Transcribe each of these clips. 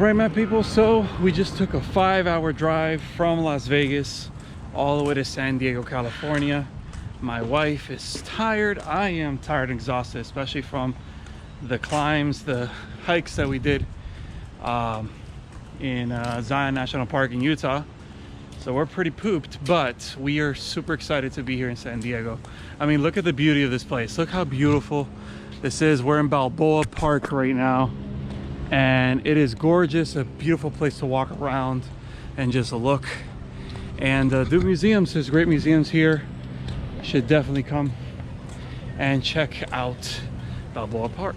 Alright, my people, so we just took a 5-hour drive from Las Vegas all the way to San Diego, California. My wife is tired. I am tired and exhausted, especially from the climbs, the hikes that we did in Zion National Park in Utah. So we're pretty pooped, but we are super excited to be here in San Diego. I mean, look at the beauty of this place. Look how beautiful this is. We're in Balboa Park right now, and it is gorgeous, a beautiful place to walk around and just look and do museums. There's great museums here. Should definitely come and check out Balboa Park.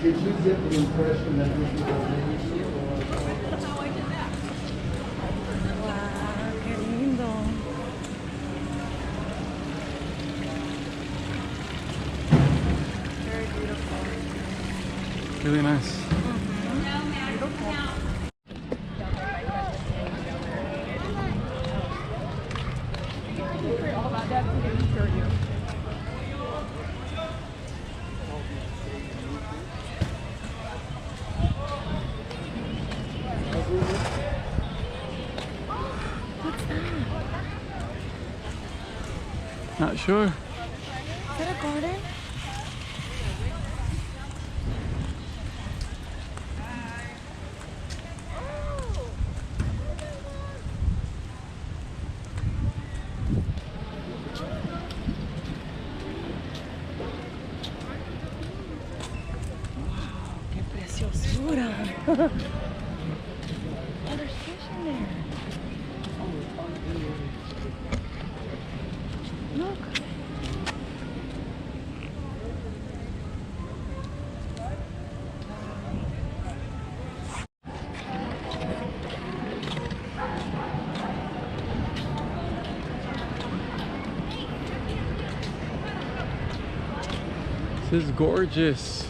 Did you get the impression that this was a lady or? That's how I did that. Wow, qué lindo. Very beautiful. Really nice. Not sure. Is that a garden? Wow, qué preciosura. Oh, there's fish in there. Look. This is gorgeous.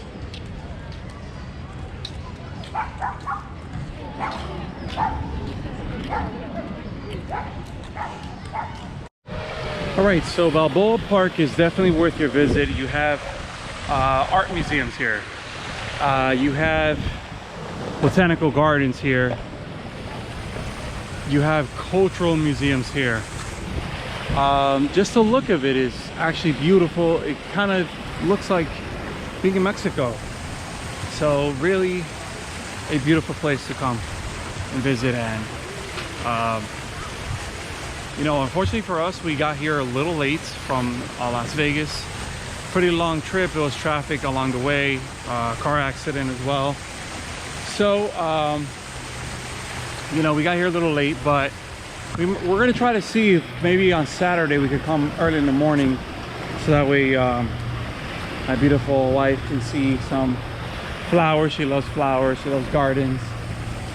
All right, so Balboa Park is definitely worth your visit. You have art museums here. You have botanical gardens here. You have cultural museums here. Just the look of it is actually beautiful. It kind of looks like being in Mexico. So really a beautiful place to come and visit. And you know, unfortunately for us, we got here a little late from Las Vegas. Pretty long trip. There was traffic along the way, car accident as well. So you know, we got here a little late, but we're gonna try to see if maybe on Saturday we could come early in the morning, so that way my beautiful wife can see some flowers. She loves flowers, she loves gardens,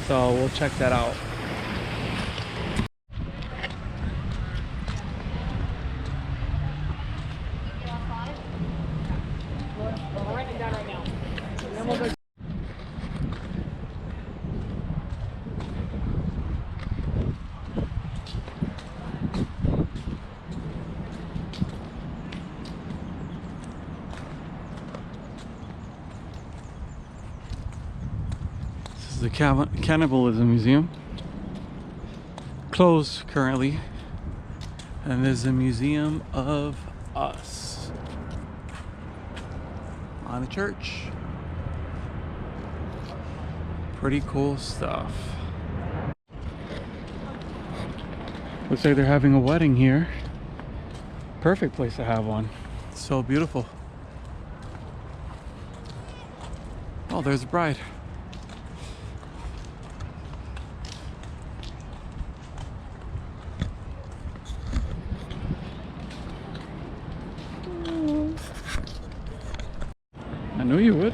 so we'll check that out. The Cannibalism Museum, closed currently, and there's a Museum of Us on a church. Pretty cool stuff. Looks like they're having a wedding here. Perfect place to have one. It's so beautiful. Oh, there's the bride. I knew you would.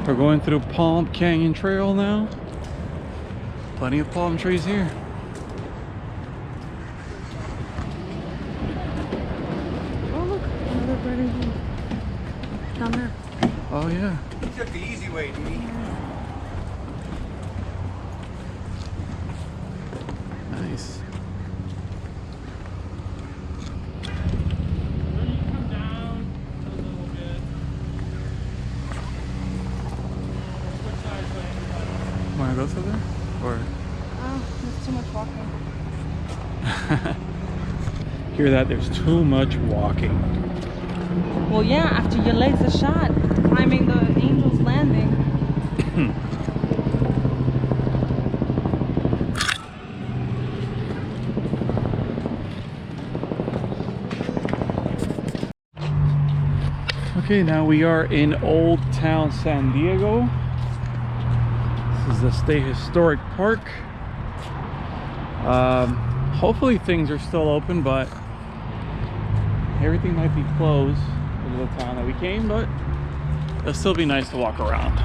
We're going through Palm Canyon Trail now. Plenty of palm trees here. look right in here. Down there. Oh yeah. You took the easy way, dude. Nice. Want to go through there? Or Oh, there's too much walking. hear that? There's too much walking. Well, yeah, after your legs are shot, climbing the Angel's Landing. Okay, now we are in Old Town San Diego. This is the State Historic Park. Hopefully things are still open, but everything might be closed in the town that we came, but it'll still be nice to walk around.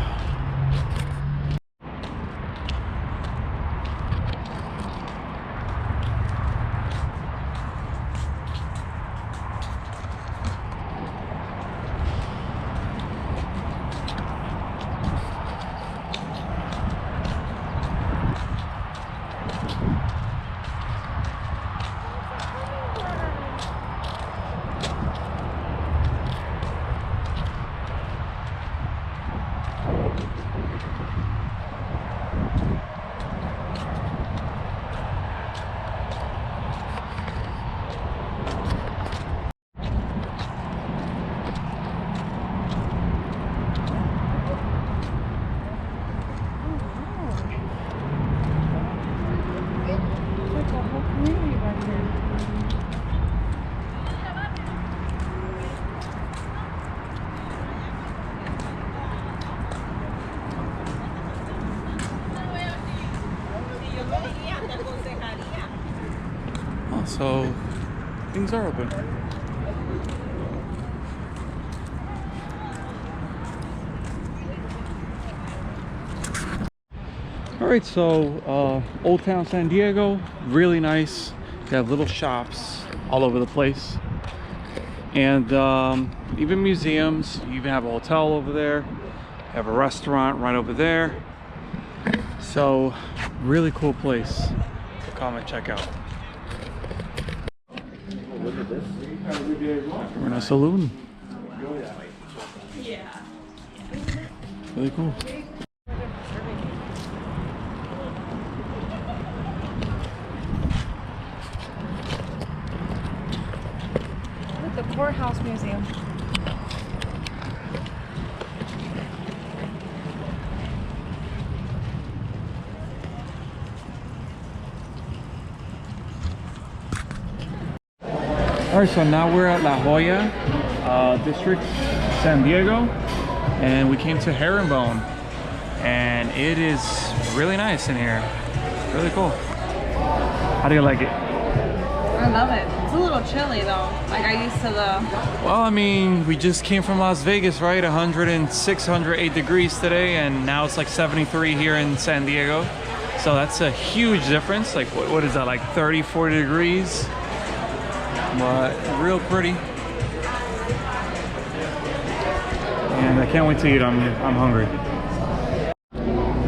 So things are open. All right, so Old Town San Diego, really nice. They have little shops all over the place, and even museums. You even have a hotel over there. You have a restaurant right over there. So really cool place to come and check out. We're in a saloon. Really cool. Look, the Courthouse Museum. All right, so now we're at La Jolla district, San Diego, and we came to Herringbone, and it is really nice in here. Really cool. How do you like it? I love it. It's a little chilly though. Like I used to the... Well, I mean, we just came from Las Vegas, right? 106, 108 degrees today, and now it's like 73 here in San Diego. So that's a huge difference. Like, what is that, like 30, 40 degrees? But real pretty. And I can't wait to eat. I'm hungry.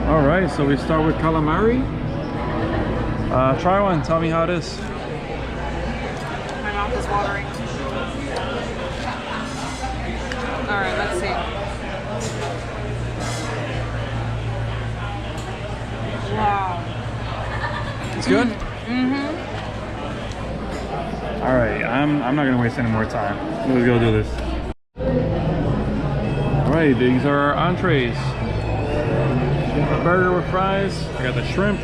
All right, so we start with calamari. Try one. Tell me how it is. My mouth is watering. All right, let's see. Wow. It's good? Mm-hmm. All right, I'm not gonna waste any more time. Let's go do this. All right, these are our entrees. A burger with fries. I got the shrimp.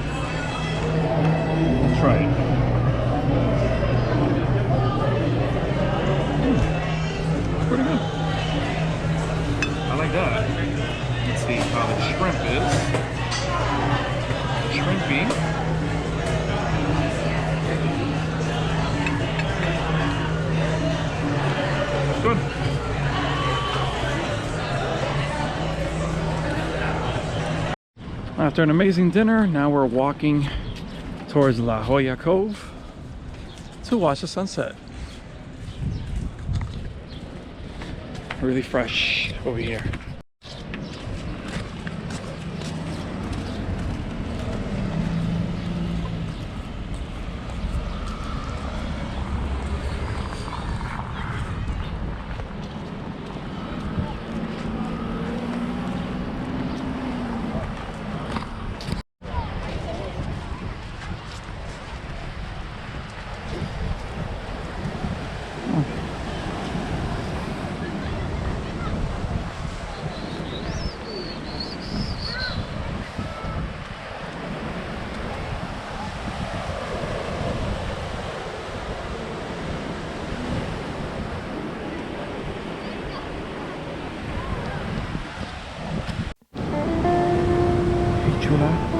Let's try it. Pretty good. I like that. Let's see how the shrimp is. Shrimpy. Good. After an amazing dinner, now we're walking towards La Jolla Cove to watch the sunset. really fresh over here. Jolla.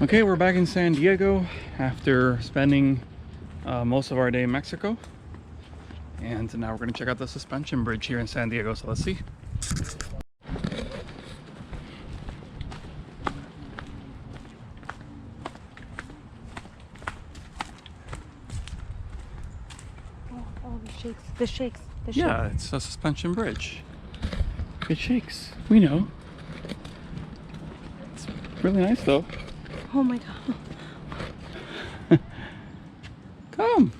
Okay, we're back in San Diego after spending most of our day in Mexico. And now we're going to check out the suspension bridge here in San Diego, so let's see. Oh, the shakes, the shakes, the shakes. Yeah, it's a suspension bridge. It shakes, we know. It's really nice though. Oh my god. Come.